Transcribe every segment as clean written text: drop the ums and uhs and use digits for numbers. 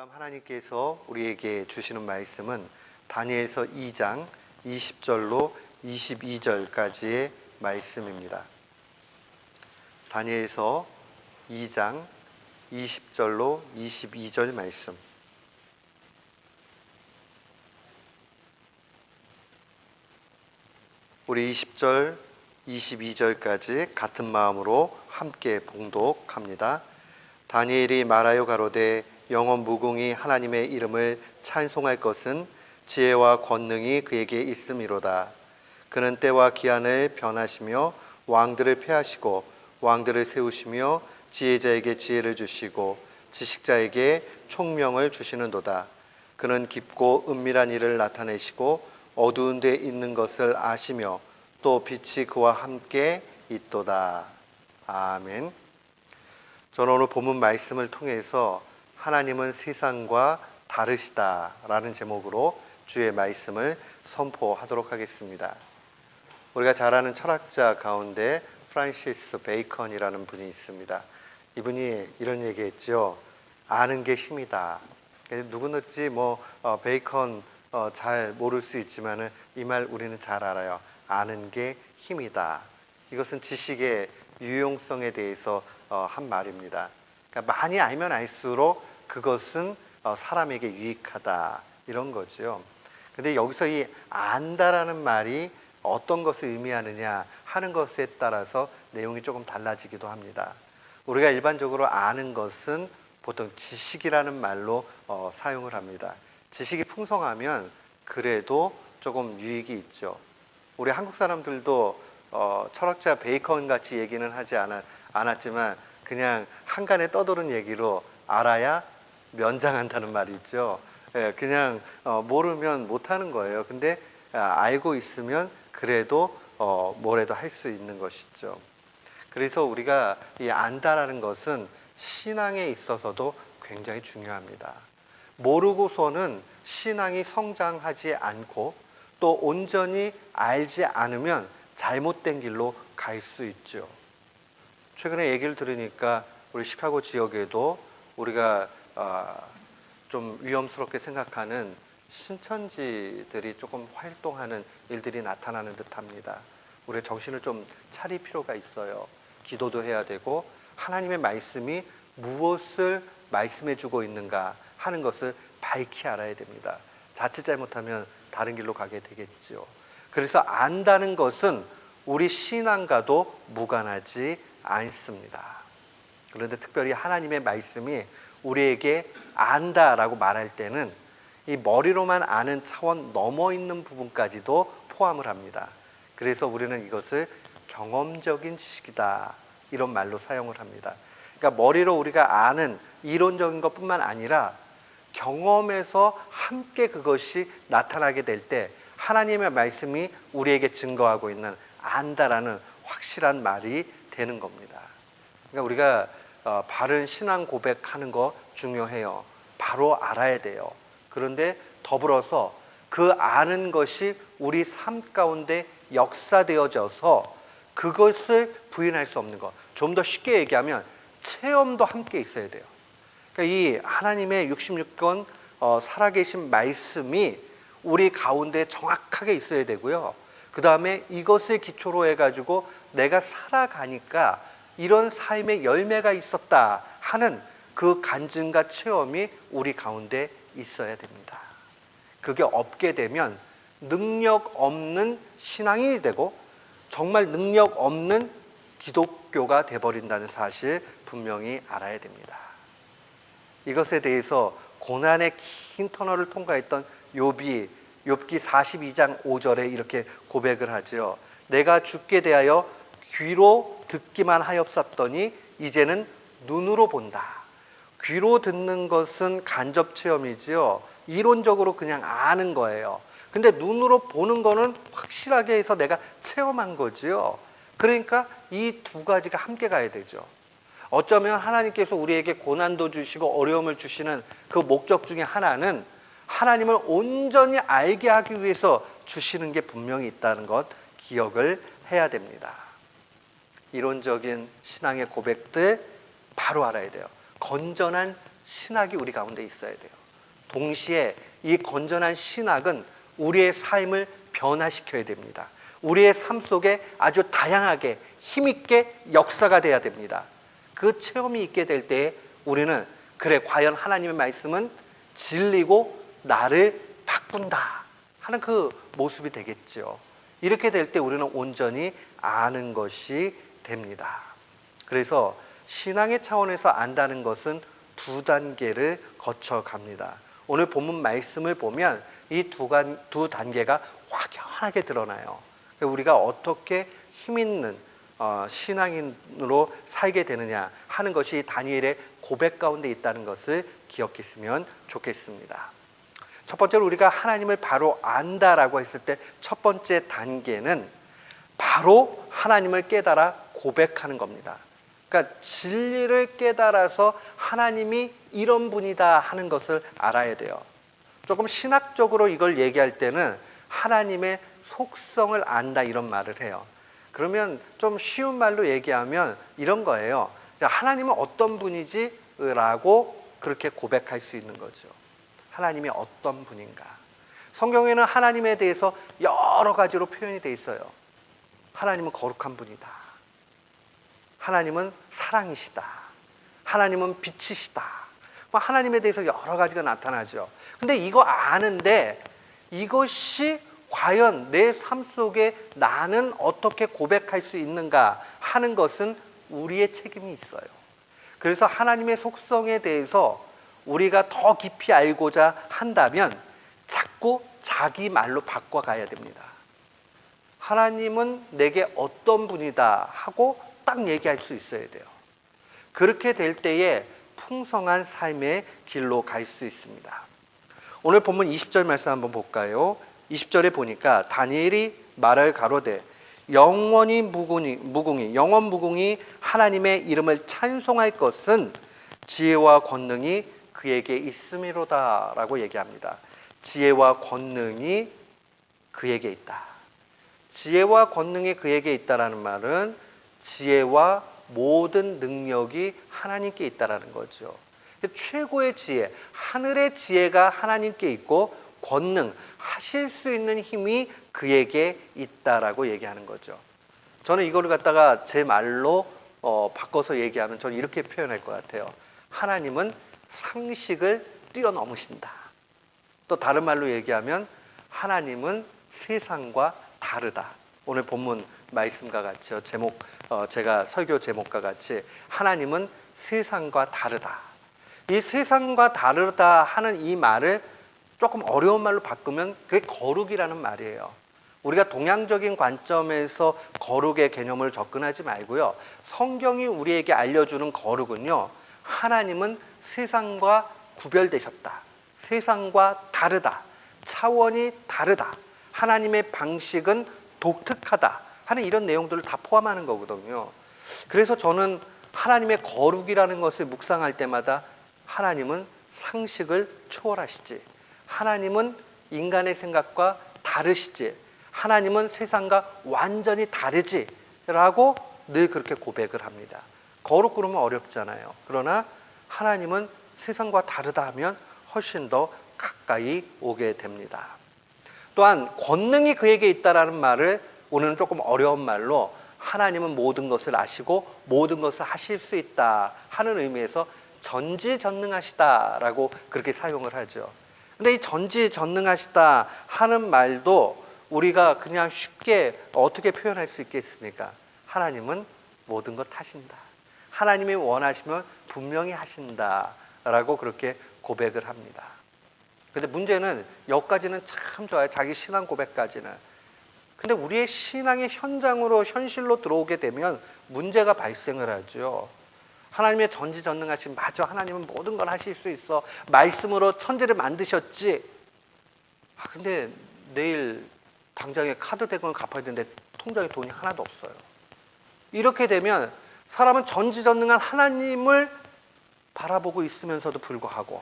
밤 하나님께서 우리에게 주시는 말씀은 다니엘서 2장 20절로 22절까지의 말씀입니다. 다니엘서 2장 20절로 22절 말씀. 우리 20절, 22절까지 같은 마음으로 함께 봉독합니다. 다니엘이 말하여 가로되 영원 무궁히 하나님의 이름을 찬송할 것은 지혜와 권능이 그에게 있음이로다. 그는 때와 기한을 변하시며 왕들을 폐하시고 왕들을 세우시며 지혜자에게 지혜를 주시고 지식자에게 총명을 주시는도다. 그는 깊고 은밀한 일을 나타내시고 어두운 데 있는 것을 아시며 또 빛이 그와 함께 있도다. 아멘. 저는 오늘 본문 말씀을 통해서 하나님은 세상과 다르시다라는 제목으로 주의 말씀을 선포하도록 하겠습니다. 우리가 잘 아는 철학자 가운데 프란시스 베이컨이라는 분이 있습니다. 이분이 이런 얘기했죠. 아는 게 힘이다. 누구든지 베이컨 잘 모를 수 있지만은 이 말 우리는 잘 알아요. 아는 게 힘이다. 이것은 지식의 유용성에 대해서 한 말입니다. 그러니까 많이 알면 알수록 그것은 사람에게 유익하다 이런 거죠. 근데 여기서 이 안다라는 말이 어떤 것을 의미하느냐 하는 것에 따라서 내용이 조금 달라지기도 합니다. 우리가 일반적으로 아는 것은 보통 지식이라는 말로 사용을 합니다. 지식이 풍성하면 그래도 조금 유익이 있죠. 우리 한국 사람들도 철학자 베이컨 같이 얘기는 하지 않았지만 그냥 한간에 떠도는 얘기로 알아야 면장한다는 말이 있죠. 그냥 모르면 못하는 거예요. 근데 알고 있으면 그래도 뭐라도 할 수 있는 것이죠. 그래서 우리가 이 안다라는 것은 신앙에 있어서도 굉장히 중요합니다. 모르고서는 신앙이 성장하지 않고 또 온전히 알지 않으면 잘못된 길로 갈 수 있죠. 최근에 얘기를 들으니까 우리 시카고 지역에도 우리가 좀 위험스럽게 생각하는 신천지들이 조금 활동하는 일들이 나타나는 듯합니다. 우리가 정신을 좀 차릴 필요가 있어요. 기도도 해야 되고 하나님의 말씀이 무엇을 말씀해주고 있는가 하는 것을 밝히 알아야 됩니다. 자칫 잘못하면 다른 길로 가게 되겠죠. 그래서 안다는 것은 우리 신앙과도 무관하지 않습니다. 그런데 특별히 하나님의 말씀이 우리에게 안다라고 말할 때는 이 머리로만 아는 차원 넘어 있는 부분까지도 포함을 합니다. 그래서 우리는 이것을 경험적인 지식이다 이런 말로 사용을 합니다. 그러니까 머리로 우리가 아는 이론적인 것뿐만 아니라 경험에서 함께 그것이 나타나게 될 때 하나님의 말씀이 우리에게 증거하고 있는 안다라는 확실한 말이 되는 겁니다. 그러니까 우리가 바른 신앙 고백하는 거 중요해요. 바로 알아야 돼요. 그런데 더불어서 그 아는 것이 우리 삶 가운데 역사되어져서 그것을 부인할 수 없는 것. 좀 더 쉽게 얘기하면 체험도 함께 있어야 돼요. 그러니까 이 하나님의 66권 살아계신 말씀이 우리 가운데 정확하게 있어야 되고요. 그 다음에 이것을 기초로 해가지고 내가 살아가니까 이런 삶의 열매가 있었다 하는 그 간증과 체험이 우리 가운데 있어야 됩니다. 그게 없게 되면 능력 없는 신앙이 되고 정말 능력 없는 기독교가 돼버린다는 사실 분명히 알아야 됩니다. 이것에 대해서 고난의 긴 터널을 통과했던 욥기 42장 5절에 이렇게 고백을 하죠. 내가 주께 대하여 귀로 듣기만 하였었더니 이제는 눈으로 본다. 귀로 듣는 것은 간접 체험이지요. 이론적으로 그냥 아는 거예요. 근데 눈으로 보는 거는 확실하게 해서 내가 체험한 거지요. 그러니까 이 두 가지가 함께 가야 되죠. 어쩌면 하나님께서 우리에게 고난도 주시고 어려움을 주시는 그 목적 중에 하나는 하나님을 온전히 알게 하기 위해서 주시는 게 분명히 있다는 것 기억을 해야 됩니다. 이론적인 신앙의 고백들 바로 알아야 돼요. 건전한 신학이 우리 가운데 있어야 돼요. 동시에 이 건전한 신학은 우리의 삶을 변화시켜야 됩니다. 우리의 삶 속에 아주 다양하게 힘있게 역사가 돼야 됩니다. 그 체험이 있게 될 때 우리는 그래, 과연 하나님의 말씀은 진리고 나를 바꾼다 하는 그 모습이 되겠죠. 이렇게 될 때 우리는 온전히 아는 것이 됩니다. 그래서 신앙의 차원에서 안다는 것은 두 단계를 거쳐갑니다. 오늘 본문 말씀을 보면 이 두 단계가 확연하게 드러나요. 우리가 어떻게 힘있는 신앙인으로 살게 되느냐 하는 것이 다니엘의 고백 가운데 있다는 것을 기억했으면 좋겠습니다. 첫 번째로 우리가 하나님을 바로 안다라고 했을 때 첫 번째 단계는 바로 하나님을 깨달아 고백하는 겁니다. 그러니까 진리를 깨달아서 하나님이 이런 분이다 하는 것을 알아야 돼요. 조금 신학적으로 이걸 얘기할 때는 하나님의 속성을 안다 이런 말을 해요. 그러면 좀 쉬운 말로 얘기하면 이런 거예요. 하나님은 어떤 분이지? 라고 그렇게 고백할 수 있는 거죠. 하나님이 어떤 분인가? 성경에는 하나님에 대해서 여러 가지로 표현이 돼 있어요. 하나님은 거룩한 분이다. 하나님은 사랑이시다. 하나님은 빛이시다. 하나님에 대해서 여러 가지가 나타나죠. 근데 이거 아는데 이것이 과연 내 삶 속에 나는 어떻게 고백할 수 있는가 하는 것은 우리의 책임이 있어요. 그래서 하나님의 속성에 대해서 우리가 더 깊이 알고자 한다면 자꾸 자기 말로 바꿔가야 됩니다. 하나님은 내게 어떤 분이다 하고 딱 얘기할 수 있어야 돼요. 그렇게 될 때에 풍성한 삶의 길로 갈 수 있습니다. 오늘 본문 20절 말씀 한번 볼까요? 20절에 보니까 다니엘이 말을 가로되 영원 무궁이 하나님의 이름을 찬송할 것은 지혜와 권능이 그에게 있음이로다 라고 얘기합니다. 지혜와 권능이 그에게 있다. 지혜와 권능이 그에게 있다라는 말은 지혜와 모든 능력이 하나님께 있다라는 거죠. 최고의 지혜, 하늘의 지혜가 하나님께 있고 권능, 하실 수 있는 힘이 그에게 있다라고 얘기하는 거죠. 저는 이거를 갖다가 제 말로 바꿔서 얘기하면 저는 이렇게 표현할 것 같아요. 하나님은 상식을 뛰어넘으신다. 또 다른 말로 얘기하면 하나님은 세상과 다르다. 오늘 본문 말씀과 같이요. 제가 설교 제목과 같이 하나님은 세상과 다르다. 이 세상과 다르다 하는 이 말을 조금 어려운 말로 바꾸면 그게 거룩이라는 말이에요. 우리가 동양적인 관점에서 거룩의 개념을 접근하지 말고요. 성경이 우리에게 알려주는 거룩은요. 하나님은 세상과 구별되셨다. 세상과 다르다. 차원이 다르다. 하나님의 방식은 독특하다. 하는 이런 내용들을 다 포함하는 거거든요. 그래서 저는 하나님의 거룩이라는 것을 묵상할 때마다 하나님은 상식을 초월하시지. 하나님은 인간의 생각과 다르시지. 하나님은 세상과 완전히 다르지. 라고 늘 그렇게 고백을 합니다. 거룩 그러면 어렵잖아요. 그러나 하나님은 세상과 다르다 하면 훨씬 더 가까이 오게 됩니다. 또한 권능이 그에게 있다라는 말을 오늘은 조금 어려운 말로 하나님은 모든 것을 아시고 모든 것을 하실 수 있다 하는 의미에서 전지전능하시다라고 그렇게 사용을 하죠. 근데 이 전지전능하시다 하는 말도 우리가 그냥 쉽게 어떻게 표현할 수 있겠습니까? 하나님은 모든 것 하신다. 하나님이 원하시면 분명히 하신다라고 그렇게 고백을 합니다. 근데 문제는 여기까지는 참 좋아요. 자기 신앙 고백까지는. 근데 우리의 신앙의 현장으로 현실로 들어오게 되면 문제가 발생을 하죠. 하나님의 전지전능하신 맞아. 하나님은 모든 걸 하실 수 있어. 말씀으로 천지를 만드셨지. 근데 내일 당장에 카드 대금을 갚아야 되는데 통장에 돈이 하나도 없어요. 이렇게 되면 사람은 전지전능한 하나님을 바라보고 있으면서도 불구하고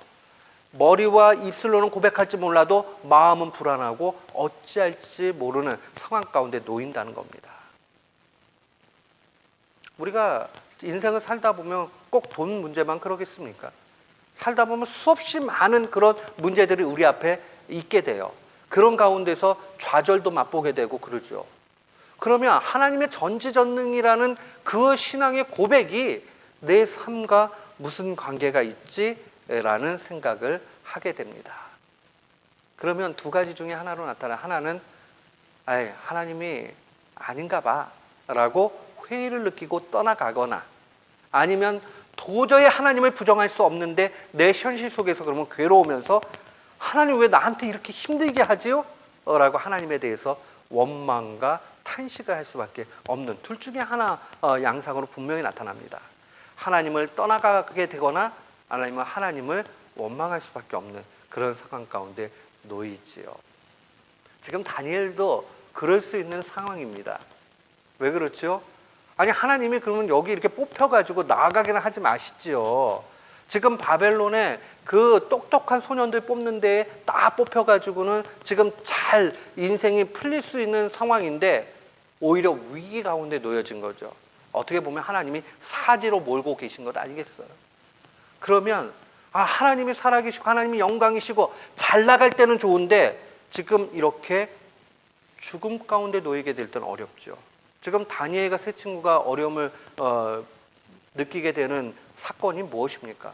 머리와 입술로는 고백할지 몰라도 마음은 불안하고 어찌할지 모르는 상황 가운데 놓인다는 겁니다. 우리가 인생을 살다 보면 꼭 돈 문제만 그러겠습니까? 살다 보면 수없이 많은 그런 문제들이 우리 앞에 있게 돼요. 그런 가운데서 좌절도 맛보게 되고 그러죠. 그러면 하나님의 전지전능이라는 그 신앙의 고백이 내 삶과 무슨 관계가 있지라는 생각을 하게 됩니다. 그러면 두 가지 중에 하나로 나타나, 하나는 하나님이 아닌가 봐 라고 회의를 느끼고 떠나가거나, 아니면 도저히 하나님을 부정할 수 없는데 내 현실 속에서 그러면 괴로우면서 하나님 왜 나한테 이렇게 힘들게 하지요? 라고 하나님에 대해서 원망과 탄식을 할 수밖에 없는, 둘 중에 하나 양상으로 분명히 나타납니다. 하나님을 떠나가게 되거나 아니면 하나님을 원망할 수밖에 없는 그런 상황 가운데 놓이지요. 지금 다니엘도 그럴 수 있는 상황입니다. 왜 그렇죠? 아니, 하나님이 그러면 여기 이렇게 뽑혀가지고 나아가기는 하지 마시지요. 지금 바벨론에 그 똑똑한 소년들 뽑는 데에 딱 뽑혀가지고는 지금 잘 인생이 풀릴 수 있는 상황인데 오히려 위기 가운데 놓여진 거죠. 어떻게 보면 하나님이 사지로 몰고 계신 것 아니겠어요? 그러면 하나님이 살아계시고 하나님이 영광이시고 잘 나갈 때는 좋은데 지금 이렇게 죽음 가운데 놓이게 될 때는 어렵죠. 지금 다니엘과 세 친구가 어려움을 느끼게 되는 사건이 무엇입니까?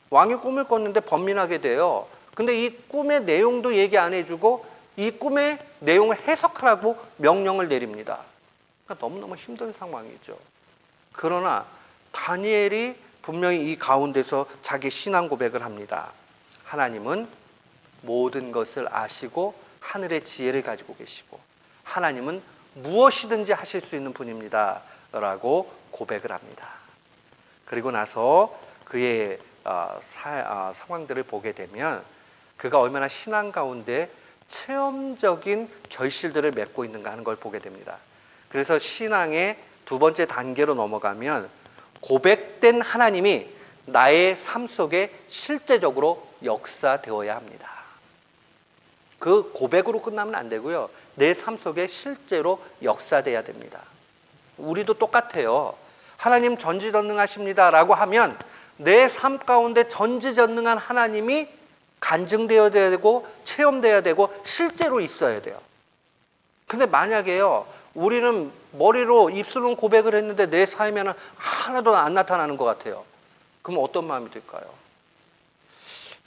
왕이 꿈을 꿨는데 번민하게 돼요. 근데 이 꿈의 내용도 얘기 안 해주고 이 꿈의 내용을 해석하라고 명령을 내립니다. 그러니까 너무너무 힘든 상황이죠. 그러나 다니엘이 분명히 이 가운데서 자기 신앙 고백을 합니다. 하나님은 모든 것을 아시고 하늘의 지혜를 가지고 계시고 하나님은 무엇이든지 하실 수 있는 분입니다 라고 고백을 합니다. 그리고 나서 그의 상황들을 보게 되면 그가 얼마나 신앙 가운데 체험적인 결실들을 맺고 있는가 하는 걸 보게 됩니다. 그래서 신앙의 두 번째 단계로 넘어가면 고백된 하나님이 나의 삶 속에 실제적으로 역사되어야 합니다. 그 고백으로 끝나면 안 되고요. 내 삶 속에 실제로 역사돼야 됩니다. 우리도 똑같아요. 하나님 전지전능하십니다 라고 하면 내 삶 가운데 전지전능한 하나님이 간증되어야 되고 체험되어야 되고 실제로 있어야 돼요. 근데 만약에요, 우리는 머리로 입술로 고백을 했는데 내 삶에는 하나도 안 나타나는 것 같아요. 그럼 어떤 마음이 들까요?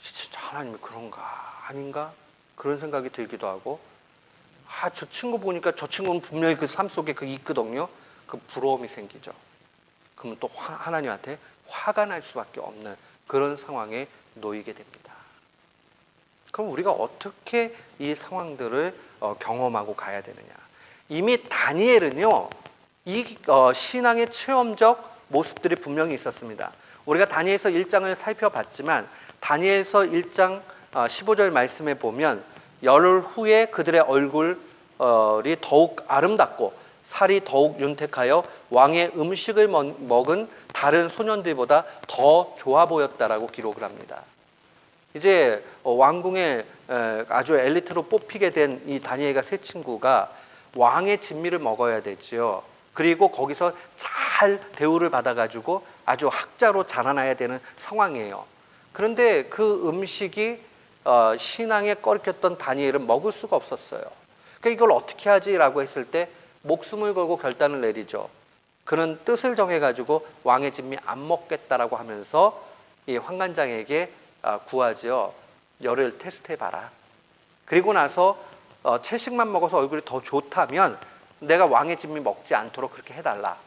진짜 하나님이 그런가 아닌가? 그런 생각이 들기도 하고, 저 친구 보니까 저 친구는 분명히 그 삶 속에 그 있거든요. 그 부러움이 생기죠. 그러면 또 하나님한테 화가 날 수밖에 없는 그런 상황에 놓이게 됩니다. 그럼 우리가 어떻게 이 상황들을 경험하고 가야 되느냐? 이미 다니엘은요, 이 신앙의 체험적 모습들이 분명히 있었습니다. 우리가 다니엘서 1장을 살펴봤지만 다니엘서 1장 15절 말씀에 보면 열흘 후에 그들의 얼굴이 더욱 아름답고 살이 더욱 윤택하여 왕의 음식을 먹은 다른 소년들보다 더 좋아 보였다라고 기록을 합니다. 이제 왕궁의 아주 엘리트로 뽑히게 된 이 다니엘과 세 친구가 왕의 진미를 먹어야 되지요. 그리고 거기서 잘 대우를 받아가지고 아주 학자로 자라나야 되는 상황이에요. 그런데 그 음식이 신앙에 꺼리켰던 다니엘은 먹을 수가 없었어요. 그러니까 이걸 어떻게 하지라고 했을 때 목숨을 걸고 결단을 내리죠. 그는 뜻을 정해가지고 왕의 진미 안 먹겠다라고 하면서 이 환관장에게 구하지요. 열을 테스트해봐라. 그리고 나서 채식만 먹어서 얼굴이 더 좋다면 내가 왕의 진미 먹지 않도록 그렇게 해달라.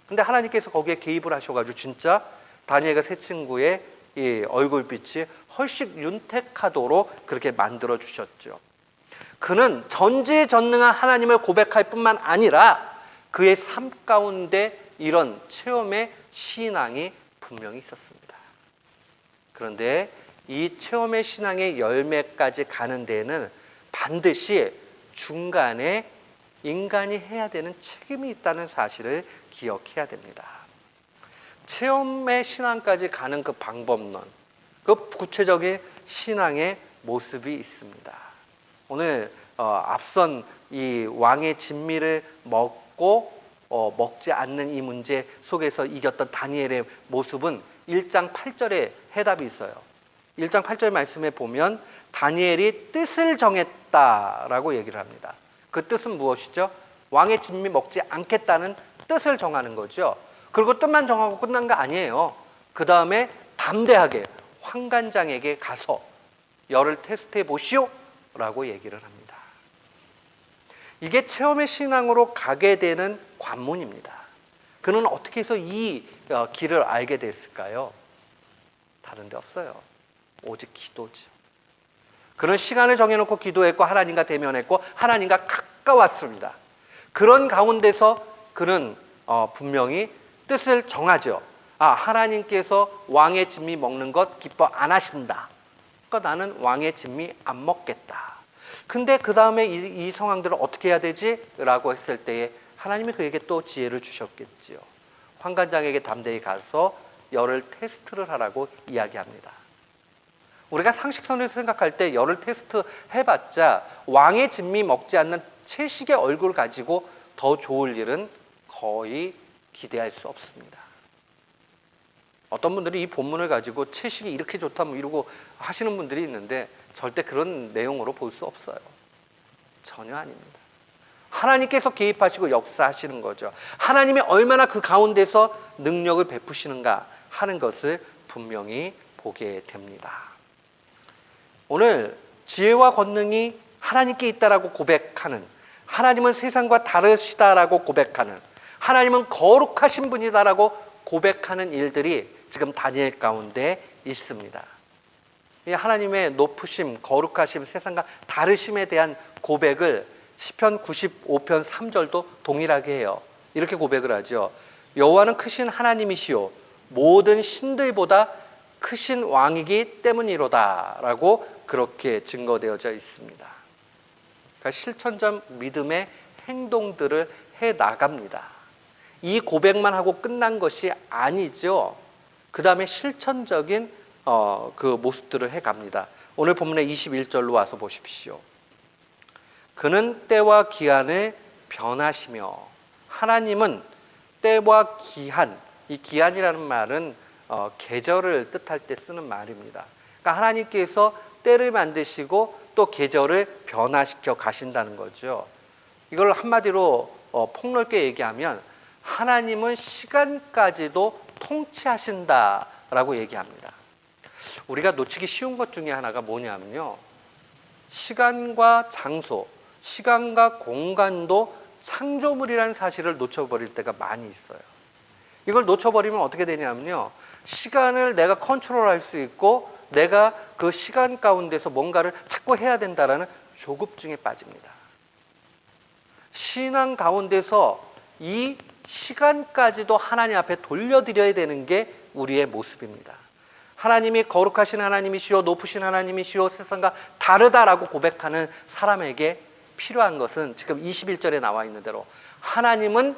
근데 하나님께서 거기에 개입을 하셔가지고 진짜 다니엘과 세 친구의 이 얼굴빛이 훨씬 윤택하도록 그렇게 만들어 주셨죠. 그는 전지전능한 하나님을 고백할 뿐만 아니라 그의 삶 가운데 이런 체험의 신앙이 분명히 있었습니다. 그런데 이 체험의 신앙의 열매까지 가는 데에는 반드시 중간에 인간이 해야 되는 책임이 있다는 사실을 기억해야 됩니다. 체험의 신앙까지 가는 그 방법론, 그 구체적인 신앙의 모습이 있습니다. 오늘 앞선 이 왕의 진미를 먹고 먹지 않는 이 문제 속에서 이겼던 다니엘의 모습은 1장 8절에 해답이 있어요. 1장 8절 말씀에 보면 다니엘이 뜻을 정했다라고 얘기를 합니다. 그 뜻은 무엇이죠? 왕의 진미 먹지 않겠다는 뜻을 정하는 거죠. 그리고 뜻만 정하고 끝난 거 아니에요. 그 다음에 담대하게 환관장에게 가서 열을 테스트해 보시오 라고 얘기를 합니다. 이게 체험의 신앙으로 가게 되는 관문입니다. 그는 어떻게 해서 이 길을 알게 됐을까요? 다른 데 없어요. 오직 기도죠. 그런 시간을 정해놓고 기도했고 하나님과 대면했고 하나님과 가까웠습니다. 그런 가운데서 그는 분명히 뜻을 정하죠. 하나님께서 왕의 진미 먹는 것 기뻐 안 하신다. 그러니까 나는 왕의 진미 안 먹겠다. 근데 그 다음에 이 상황들을 어떻게 해야 되지? 라고 했을 때에 하나님이 그에게 또 지혜를 주셨겠지요. 환관장에게 담대히 가서 열을 테스트를 하라고 이야기합니다. 우리가 상식선에서 생각할 때 열을 테스트 해봤자 왕의 진미 먹지 않는 채식의 얼굴 가지고 더 좋을 일은 거의 기대할 수 없습니다. 어떤 분들이 이 본문을 가지고 채식이 이렇게 좋다 뭐 이러고 하시는 분들이 있는데 절대 그런 내용으로 볼 수 없어요. 전혀 아닙니다. 하나님께서 개입하시고 역사하시는 거죠. 하나님이 얼마나 그 가운데서 능력을 베푸시는가 하는 것을 분명히 보게 됩니다. 오늘 지혜와 권능이 하나님께 있다라고 고백하는, 하나님은 세상과 다르시다라고 고백하는, 하나님은 거룩하신 분이다라고 고백하는 일들이 지금 다니엘 가운데 있습니다. 이 하나님의 높으심, 거룩하심, 세상과 다르심에 대한 고백을 시편 95편 3절도 동일하게 해요. 이렇게 고백을 하죠. 여호와는 크신 하나님이시요 모든 신들보다 크신 왕이기 때문이로다 라고 그렇게 증거되어져 있습니다. 그러니까 실천적 믿음의 행동들을 해 나갑니다. 이 고백만 하고 끝난 것이 아니죠. 그 다음에 실천적인 그 모습들을 해갑니다. 오늘 본문의 21절로 와서 보십시오. 그는 때와 기한을 변하시며, 하나님은 때와 기한, 이 기한이라는 말은 계절을 뜻할 때 쓰는 말입니다. 그러니까 하나님께서 때를 만드시고 또 계절을 변화시켜 가신다는 거죠. 이걸 한마디로 폭넓게 얘기하면 하나님은 시간까지도 통치하신다라고 얘기합니다. 우리가 놓치기 쉬운 것 중에 하나가 뭐냐면요. 시간과 장소, 시간과 공간도 창조물이라는 사실을 놓쳐버릴 때가 많이 있어요. 이걸 놓쳐버리면 어떻게 되냐면요. 시간을 내가 컨트롤할 수 있고 내가 그 시간 가운데서 뭔가를 자꾸 해야 된다라는 조급증에 빠집니다. 신앙 가운데서 이 시간까지도 하나님 앞에 돌려드려야 되는 게 우리의 모습입니다. 하나님이 거룩하신 하나님이시오, 높으신 하나님이시오, 세상과 다르다라고 고백하는 사람에게 필요한 것은 지금 21절에 나와 있는 대로 하나님은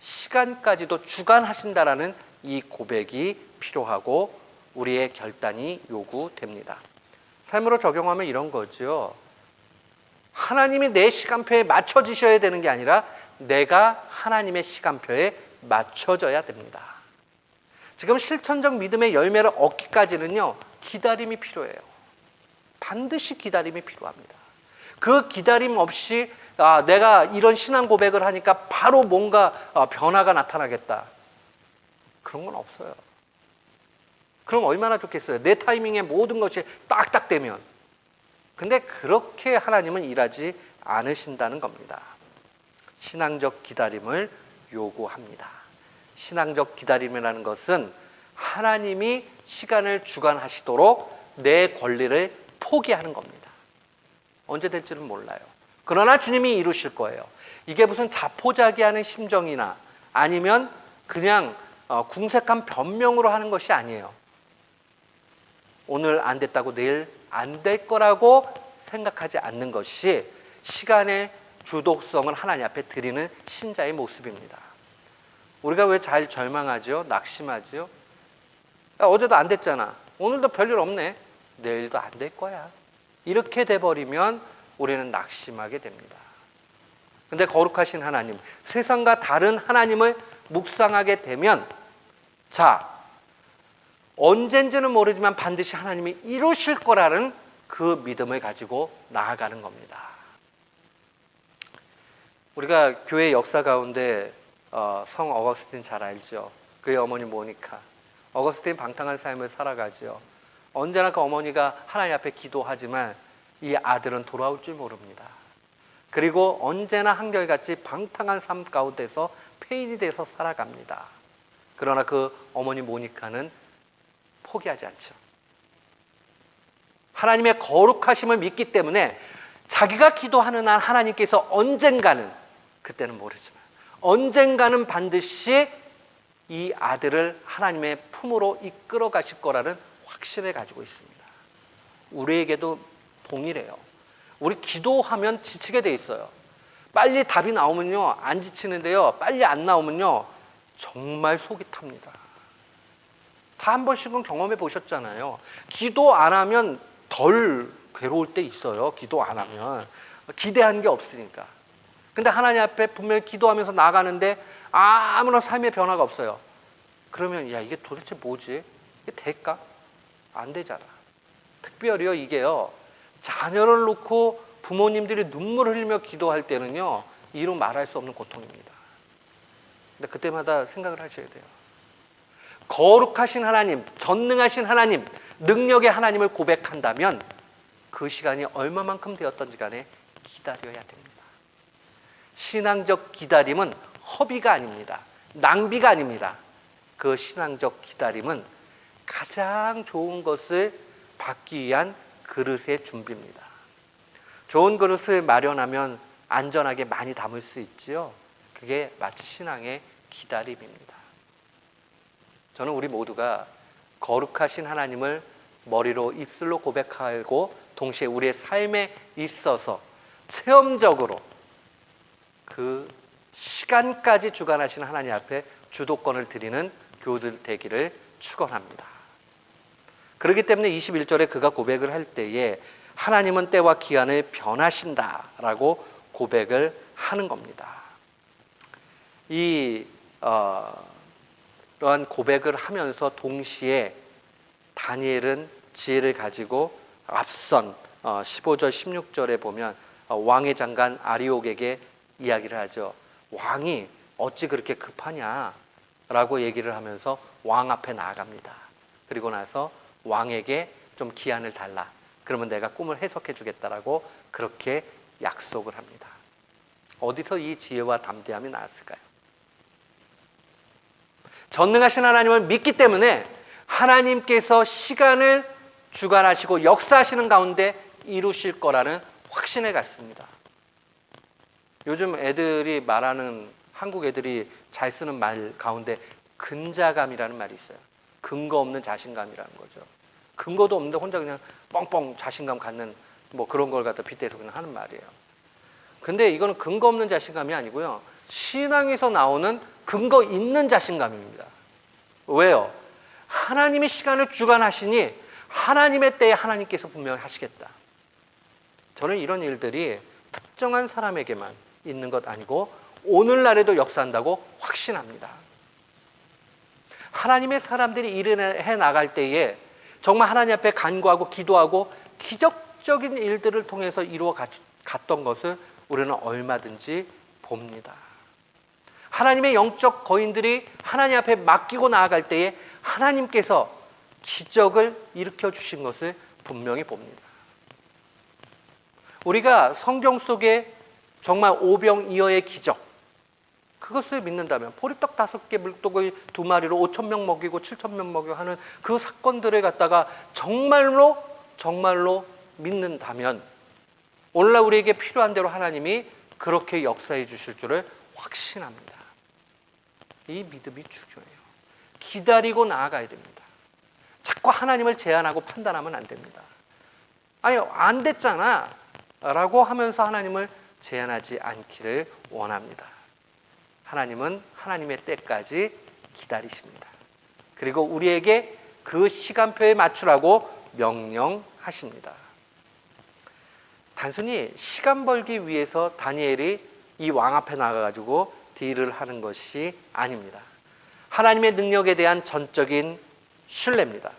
시간까지도 주관하신다라는 이 고백이 필요하고 우리의 결단이 요구됩니다. 삶으로 적용하면 이런 거죠. 하나님이 내 시간표에 맞춰지셔야 되는 게 아니라 내가 하나님의 시간표에 맞춰져야 됩니다. 지금 실천적 믿음의 열매를 얻기까지는요, 기다림이 필요해요. 반드시 기다림이 필요합니다. 그 기다림 없이 내가 이런 신앙 고백을 하니까 바로 뭔가 변화가 나타나겠다. 그런 건 없어요. 그럼 얼마나 좋겠어요. 내 타이밍에 모든 것이 딱딱 되면. 근데 그렇게 하나님은 일하지 않으신다는 겁니다. 신앙적 기다림을 요구합니다. 신앙적 기다림이라는 것은 하나님이 시간을 주관하시도록 내 권리를 포기하는 겁니다. 언제 될지는 몰라요. 그러나 주님이 이루실 거예요. 이게 무슨 자포자기하는 심정이나 아니면 그냥 궁색한 변명으로 하는 것이 아니에요. 오늘 안 됐다고 내일 안 될 거라고 생각하지 않는 것이 시간의 주도성을 하나님 앞에 드리는 신자의 모습입니다. 우리가 왜 잘 절망하죠? 낙심하죠? 어제도 안 됐잖아. 오늘도 별일 없네. 내일도 안 될 거야. 이렇게 돼버리면 우리는 낙심하게 됩니다. 근데 거룩하신 하나님, 세상과 다른 하나님을 묵상하게 되면 자, 언젠지는 모르지만 반드시 하나님이 이루실 거라는 그 믿음을 가지고 나아가는 겁니다. 우리가 교회 역사 가운데 성 어거스틴 잘 알죠? 그의 어머니 모니카. 어거스틴 방탕한 삶을 살아가죠. 언제나 그 어머니가 하나님 앞에 기도하지만 이 아들은 돌아올 줄 모릅니다. 그리고 언제나 한결같이 방탕한 삶 가운데서 폐인이 돼서 살아갑니다. 그러나 그 어머니 모니카는 포기하지 않죠. 하나님의 거룩하심을 믿기 때문에 자기가 기도하는 한 하나님께서 언젠가는, 그때는 모르지만 언젠가는 반드시 이 아들을 하나님의 품으로 이끌어 가실 거라는 확신을 가지고 있습니다. 우리에게도 동일해요. 우리 기도하면 지치게 돼 있어요. 빨리 답이 나오면요 안 지치는데요, 빨리 안 나오면요 정말 속이 탑니다. 다 한 번씩은 경험해 보셨잖아요. 기도 안 하면 덜 괴로울 때 있어요. 기도 안 하면 기대하는 게 없으니까. 근데 하나님 앞에 분명히 기도하면서 나가는데 아무런 삶의 변화가 없어요. 그러면 야, 이게 도대체 뭐지? 이게 될까? 안 되잖아. 특별히요 이게요, 자녀를 놓고 부모님들이 눈물을 흘리며 기도할 때는요 이루 말할 수 없는 고통입니다. 근데 그때마다 생각을 하셔야 돼요. 거룩하신 하나님, 전능하신 하나님, 능력의 하나님을 고백한다면 그 시간이 얼마만큼 되었던지 간에 기다려야 됩니다. 신앙적 기다림은 허비가 아닙니다. 낭비가 아닙니다. 그 신앙적 기다림은 가장 좋은 것을 받기 위한 그릇의 준비입니다. 좋은 그릇을 마련하면 안전하게 많이 담을 수 있지요. 그게 마치 신앙의 기다림입니다. 저는 우리 모두가 거룩하신 하나님을 머리로 입술로 고백하고 동시에 우리의 삶에 있어서 체험적으로 그 시간까지 주관하시는 하나님 앞에 주도권을 드리는 교우들 되기를 축원합니다. 그렇기 때문에 21절에 그가 고백을 할 때에 하나님은 때와 기한을 변하신다라고 고백을 하는 겁니다. 이러한 고백을 하면서 동시에 다니엘은 지혜를 가지고 앞선 15절 16절에 보면 왕의 장관 아리옥에게 이야기를 하죠. 왕이 어찌 그렇게 급하냐 라고 얘기를 하면서 왕 앞에 나아갑니다. 그리고 나서 왕에게 좀 기한을 달라. 그러면 내가 꿈을 해석해 주겠다라고 그렇게 약속을 합니다. 어디서 이 지혜와 담대함이 나왔을까요? 전능하신 하나님을 믿기 때문에 하나님께서 시간을 주관하시고 역사하시는 가운데 이루실 거라는 확신을 갖습니다. 요즘 애들이 말하는, 한국 애들이 잘 쓰는 말 가운데 근자감이라는 말이 있어요. 근거 없는 자신감이라는 거죠. 근거도 없는데 혼자 그냥 뻥뻥 자신감 갖는 뭐 그런 걸 갖다 빗대서 그냥 하는 말이에요. 근데 이거는 근거 없는 자신감이 아니고요, 신앙에서 나오는 근거 있는 자신감입니다. 왜요? 하나님의 시간을 주관하시니 하나님의 때에 하나님께서 분명히 하시겠다. 저는 이런 일들이 특정한 사람에게만 있는 것 아니고 오늘날에도 역사한다고 확신합니다. 하나님의 사람들이 일을 해 나갈 때에 정말 하나님 앞에 간구하고 기도하고 기적적인 일들을 통해서 이루어 갔던 것을 우리는 얼마든지 봅니다. 하나님의 영적 거인들이 하나님 앞에 맡기고 나아갈 때에 하나님께서 기적을 일으켜 주신 것을 분명히 봅니다. 우리가 성경 속에 정말 오병이어의 기적, 그것을 믿는다면 보리떡 5개, 물고기 2마리로 5,000명 먹이고 7,000명 먹이고 하는 그 사건들을 갖다가 정말로 믿는다면 오늘날 우리에게 필요한 대로 하나님이 그렇게 역사해 주실 줄을 확신합니다. 이 믿음이 중요해요. 기다리고 나아가야 됩니다. 자꾸 하나님을 제한하고 판단하면 안 됩니다. 아니, 안 됐잖아 라고 하면서 하나님을 제한하지 않기를 원합니다. 하나님은 하나님의 때까지 기다리십니다. 그리고 우리에게 그 시간표에 맞추라고 명령하십니다. 단순히 시간 벌기 위해서 다니엘이 이 왕 앞에 나가가지고 딜을 하는 것이 아닙니다. 하나님의 능력에 대한 전적인 신뢰입니다.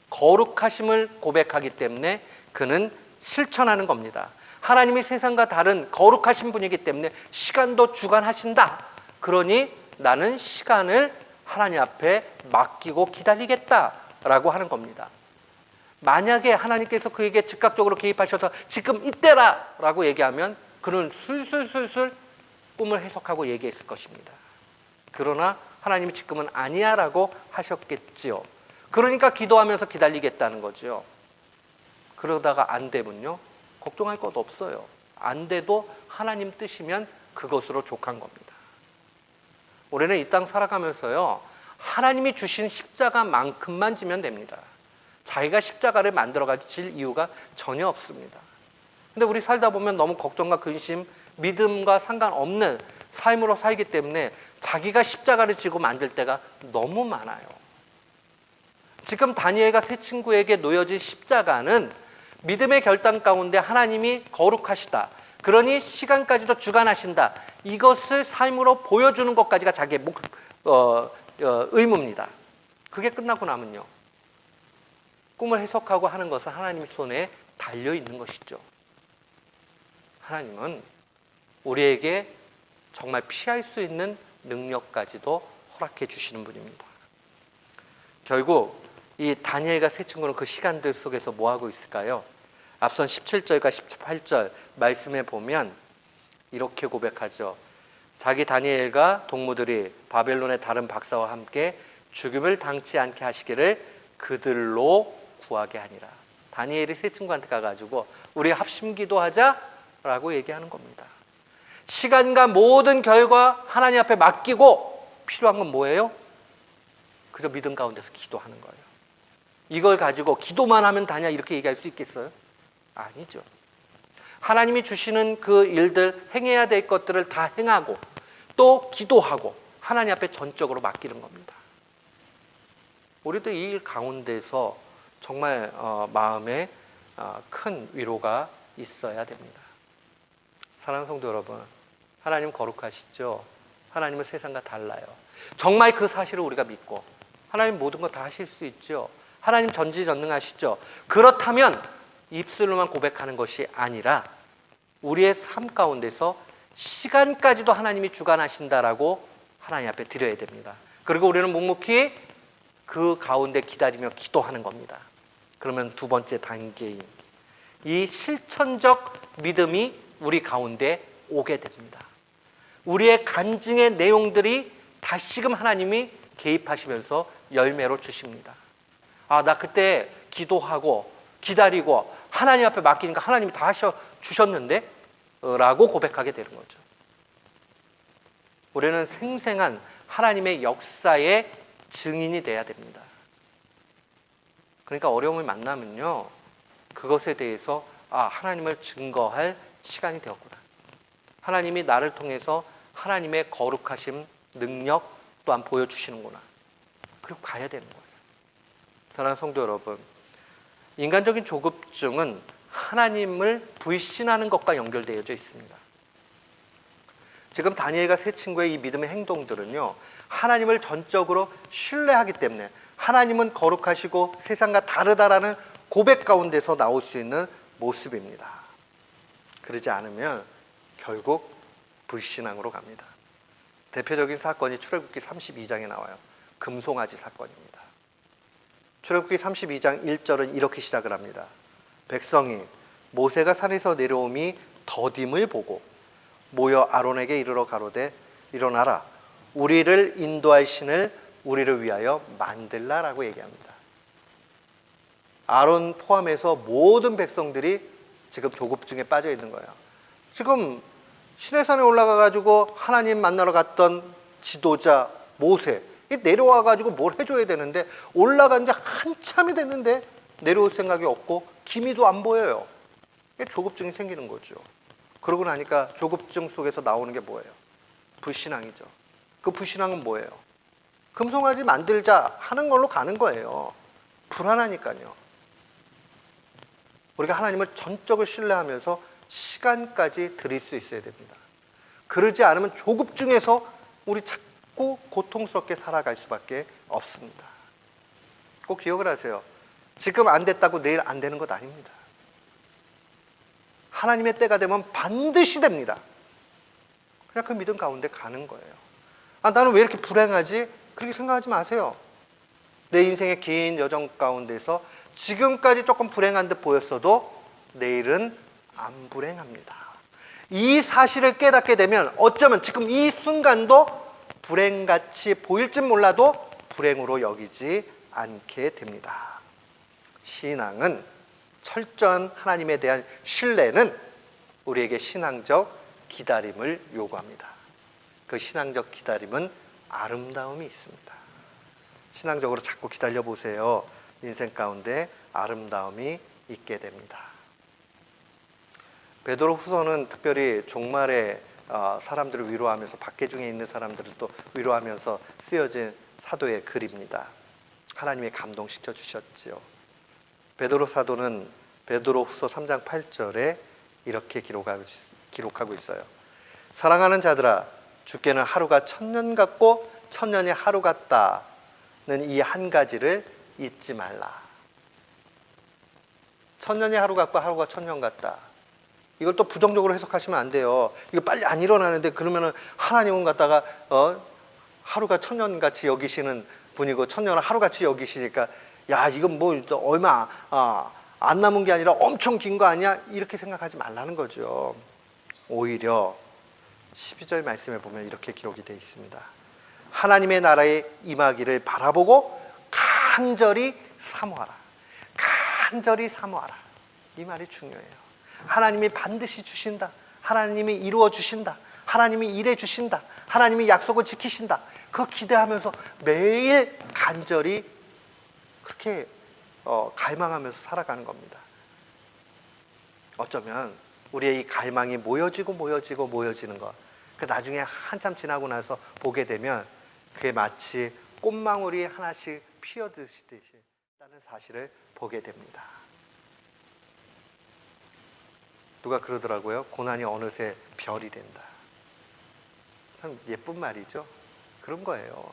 거룩하심을 고백하기 때문에 그는 실천하는 겁니다. 하나님이 세상과 다른 거룩하신 분이기 때문에 시간도 주관하신다. 그러니 나는 시간을 하나님 앞에 맡기고 기다리겠다라고 하는 겁니다. 만약에 하나님께서 그에게 즉각적으로 개입하셔서 지금 이때라 라고 얘기하면 그는 술술술술 꿈을 해석하고 얘기했을 것입니다. 그러나 하나님이 지금은 아니야 라고 하셨겠지요. 그러니까 기도하면서 기다리겠다는 거죠. 그러다가 안 되면요, 걱정할 것 없어요. 안 돼도 하나님 뜻이면 그것으로 족한 겁니다. 우리는 이 땅 살아가면서요, 하나님이 주신 십자가만큼만 지면 됩니다. 자기가 십자가를 만들어가지고 질 이유가 전혀 없습니다. 근데 우리 살다 보면 너무 걱정과 근심, 믿음과 상관없는 삶으로 살기 때문에 자기가 십자가를 지고 만들 때가 너무 많아요. 지금 다니엘과 세 친구에게 놓여진 십자가는 믿음의 결단 가운데 하나님이 거룩하시다. 그러니 시간까지도 주관하신다. 이것을 삶으로 보여주는 것까지가 자기의 의무입니다. 그게 끝나고 나면요, 꿈을 해석하고 하는 것은 하나님 손에 달려있는 것이죠. 하나님은 우리에게 정말 피할 수 있는 능력까지도 허락해 주시는 분입니다. 결국 이 다니엘과 세 친구는 그 시간들 속에서 뭐하고 있을까요? 앞선 17절과 18절 말씀에 보면 이렇게 고백하죠. 자기 다니엘과 동무들이 바벨론의 다른 박사와 함께 죽음을 당치 않게 하시기를 그들로 구하게 하니라. 다니엘이 세 친구한테 가가지고 우리 합심기도하자라고 얘기하는 겁니다. 시간과 모든 결과 하나님 앞에 맡기고 필요한 건 뭐예요? 그저 믿음 가운데서 기도하는 거예요. 이걸 가지고 기도만 하면 다냐 이렇게 얘기할 수 있겠어요? 아니죠. 하나님이 주시는 그 일들, 행해야 될 것들을 다 행하고 또 기도하고 하나님 앞에 전적으로 맡기는 겁니다. 우리도 이 일 가운데서 정말 마음에 큰 위로가 있어야 됩니다. 사랑하는 성도 여러분, 하나님 거룩하시죠? 하나님은 세상과 달라요. 정말 그 사실을 우리가 믿고 하나님 모든 거 다 하실 수 있죠. 하나님 전지전능하시죠. 그렇다면 입술로만 고백하는 것이 아니라 우리의 삶 가운데서 시간까지도 하나님이 주관하신다라고 하나님 앞에 드려야 됩니다. 그리고 우리는 묵묵히 그 가운데 기다리며 기도하는 겁니다. 그러면 두 번째 단계인 이 실천적 믿음이 우리 가운데 오게 됩니다. 우리의 간증의 내용들이 다시금 하나님이 개입하시면서 열매로 주십니다. 아, 나 그때 기도하고 기다리고 하나님 앞에 맡기니까 하나님이 다 주셨는데? 라고 고백하게 되는 거죠. 우리는 생생한 하나님의 역사의 증인이 돼야 됩니다. 그러니까 어려움을 만나면요, 그것에 대해서 하나님을 증거할 시간이 되었구나. 하나님이 나를 통해서 하나님의 거룩하심, 능력 또한 보여주시는구나. 그리고 가야 되는 거예요. 사랑하는 성도 여러분, 인간적인 조급증은 하나님을 불신하는 것과 연결되어져 있습니다. 지금 다니엘과 세 친구의 이 믿음의 행동들은요, 하나님을 전적으로 신뢰하기 때문에 하나님은 거룩하시고 세상과 다르다라는 고백 가운데서 나올 수 있는 모습입니다. 그러지 않으면 결국 불신앙으로 갑니다. 대표적인 사건이 출애굽기 32장에 나와요. 금송아지 사건입니다. 출애굽기 32장 1절은 이렇게 시작을 합니다. 백성이 모세가 산에서 내려옴이 더딤을 보고 모여 아론에게 이르러 가로되 일어나라, 우리를 인도할 신을 우리를 위하여 만들라라고 얘기합니다. 아론 포함해서 모든 백성들이 지금 조급증에 빠져 있는 거예요. 지금 시내산에 올라가가지고 하나님 만나러 갔던 지도자 모세, 내려와가지고 뭘 해줘야 되는데 올라간 지 한참이 됐는데 내려올 생각이 없고 기미도 안 보여요. 조급증이 생기는 거죠. 그러고 나니까 조급증 속에서 나오는 게 뭐예요? 불신앙이죠. 그 불신앙은 뭐예요? 금송아지 만들자 하는 걸로 가는 거예요. 불안하니까요. 우리가 하나님을 전적으로 신뢰하면서 시간까지 드릴 수 있어야 됩니다. 그러지 않으면 조급증에서 우리 자꾸 고통스럽게 살아갈 수밖에 없습니다. 꼭 기억을 하세요. 지금 안 됐다고 내일 안 되는 것 아닙니다. 하나님의 때가 되면 반드시 됩니다. 그냥 그 믿음 가운데 가는 거예요. 아, 나는 왜 이렇게 불행하지? 그렇게 생각하지 마세요. 내 인생의 긴 여정 가운데서 지금까지 조금 불행한 듯 보였어도 내일은 안 불행합니다. 이 사실을 깨닫게 되면 어쩌면 지금 이 순간도 불행같이 보일진 몰라도 불행으로 여기지 않게 됩니다. 신앙은 철저한 하나님에 대한 신뢰는 우리에게 신앙적 기다림을 요구합니다. 그 신앙적 기다림은 아름다움이 있습니다. 신앙적으로 자꾸 기다려 보세요. 인생 가운데 아름다움이 있게 됩니다. 베드로 후서는 특별히 종말에 사람들을 위로하면서 밖에 중에 있는 사람들을 또 위로하면서 쓰여진 사도의 글입니다. 하나님이 감동시켜 주셨지요. 베드로 사도는 베드로 후서 3장 8절에 이렇게 기록하고 있어요. 사랑하는 자들아, 주께는 하루가 천년 같고 천년이 하루 같다는 이 한 가지를 잊지 말라. 천년이 하루 같고 하루가 천년 같다. 이걸 또 부정적으로 해석하시면 안 돼요. 이거 빨리 안 일어나는데 그러면은 하나님은 갖다가 하루가 천년같이 여기시는 분이고 천년을 하루같이 여기시니까 야, 이건 뭐 얼마 안 남은 게 아니라 엄청 긴 거 아니야? 이렇게 생각하지 말라는 거죠. 오히려 12절 말씀에 보면 이렇게 기록이 되어 있습니다. 하나님의 나라에 임하기를 바라보고 간절히 사모하라. 간절히 사모하라. 이 말이 중요해요. 하나님이 반드시 주신다. 하나님이 이루어 주신다. 하나님이 일해 주신다. 하나님이 약속을 지키신다. 그거 기대하면서 매일 간절히 그렇게 갈망하면서 살아가는 겁니다. 어쩌면 우리의 이 갈망이 모여지는 것, 그 나중에 한참 지나고 나서 보게 되면 그게 마치 꽃망울이 하나씩 피어드시듯이 다는 사실을 보게 됩니다. 누가 그러더라고요. 고난이 어느새 별이 된다. 참 예쁜 말이죠. 그런 거예요.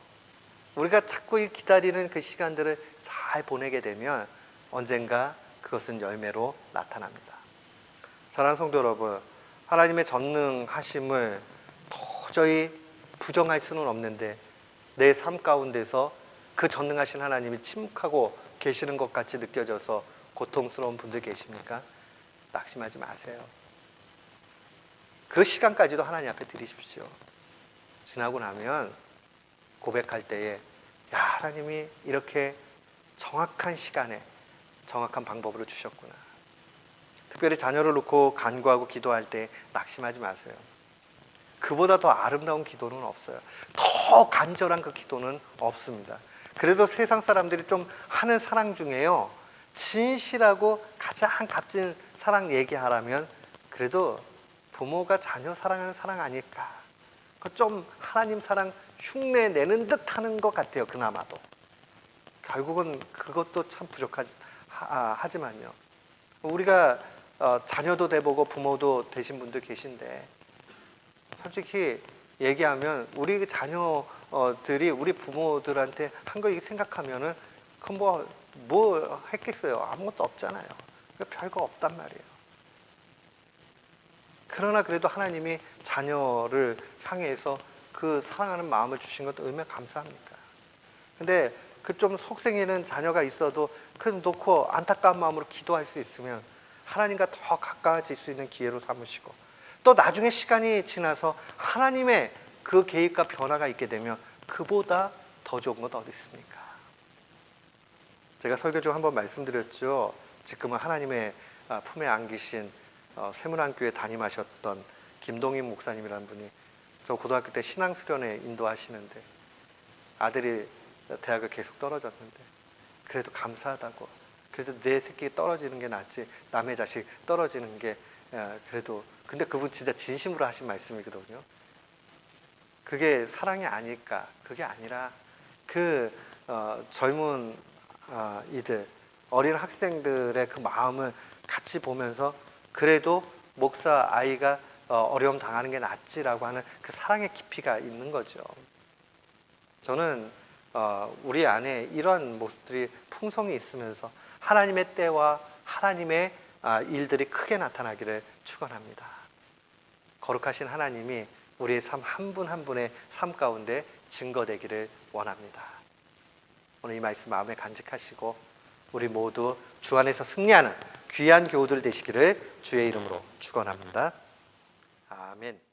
우리가 자꾸 기다리는 그 시간들을 잘 보내게 되면 언젠가 그것은 열매로 나타납니다. 사랑하는 성도 여러분, 하나님의 전능하심을 도저히 부정할 수는 없는데 내 삶 가운데서 그 전능하신 하나님이 침묵하고 계시는 것 같이 느껴져서 고통스러운 분들 계십니까? 낙심하지 마세요. 그 시간까지도 하나님 앞에 드리십시오. 지나고 나면 고백할 때에 야, 하나님이 이렇게 정확한 시간에 정확한 방법으로 주셨구나. 특별히 자녀를 놓고 간구하고 기도할 때 낙심하지 마세요. 그보다 더 아름다운 기도는 없어요. 더 간절한 그 기도는 없습니다. 그래도 세상 사람들이 좀 하는 사랑 중에요, 진실하고 가장 값진 사랑 얘기하라면 그래도 부모가 자녀 사랑하는 사랑 아닐까. 좀 하나님 사랑 흉내 내는 듯 하는 것 같아요. 그나마도. 결국은 그것도 참 하지만요. 우리가 자녀도 돼보고 부모도 되신 분들 계신데 솔직히 얘기하면 우리 자녀들이 우리 부모들한테 한 거 생각하면은 그건 뭐 했겠어요. 아무것도 없잖아요. 별거 없단 말이에요. 그러나 그래도 하나님이 자녀를 향해서 그 사랑하는 마음을 주신 것도 얼마나 감사합니까? 근데 그 좀 속생이는 자녀가 있어도 그 놓고 안타까운 마음으로 기도할 수 있으면 하나님과 더 가까워질 수 있는 기회로 삼으시고 또 나중에 시간이 지나서 하나님의 그 계획과 변화가 있게 되면 그보다 더 좋은 것 어디 있습니까? 제가 설교 중 한번 말씀드렸죠. 지금은 하나님의 품에 안기신 세문안교회 담임하셨던 김동인 목사님이라는 분이 저 고등학교 때 신앙수련회 인도하시는데 아들이 대학을 계속 떨어졌는데 그래도 감사하다고, 그래도 내 새끼 떨어지는 게 낫지 남의 자식 떨어지는 게 그래도, 근데 그분 진짜 진심으로 하신 말씀이거든요. 그게 사랑이 아닐까? 그게 아니라 그 젊은 이들, 어린 학생들의 그 마음을 같이 보면서 그래도 목사 아이가 어려움 당하는 게 낫지라고 하는 그 사랑의 깊이가 있는 거죠. 저는 우리 안에 이런 모습들이 풍성이 있으면서 하나님의 때와 하나님의 일들이 크게 나타나기를 축원합니다. 거룩하신 하나님이 우리의 삶 한 분 한 분의 삶 가운데 증거되기를 원합니다. 오늘 이 말씀 마음에 간직하시고 우리 모두 주 안에서 승리하는 귀한 교우들 되시기를 주의 이름으로 축원합니다. 아멘.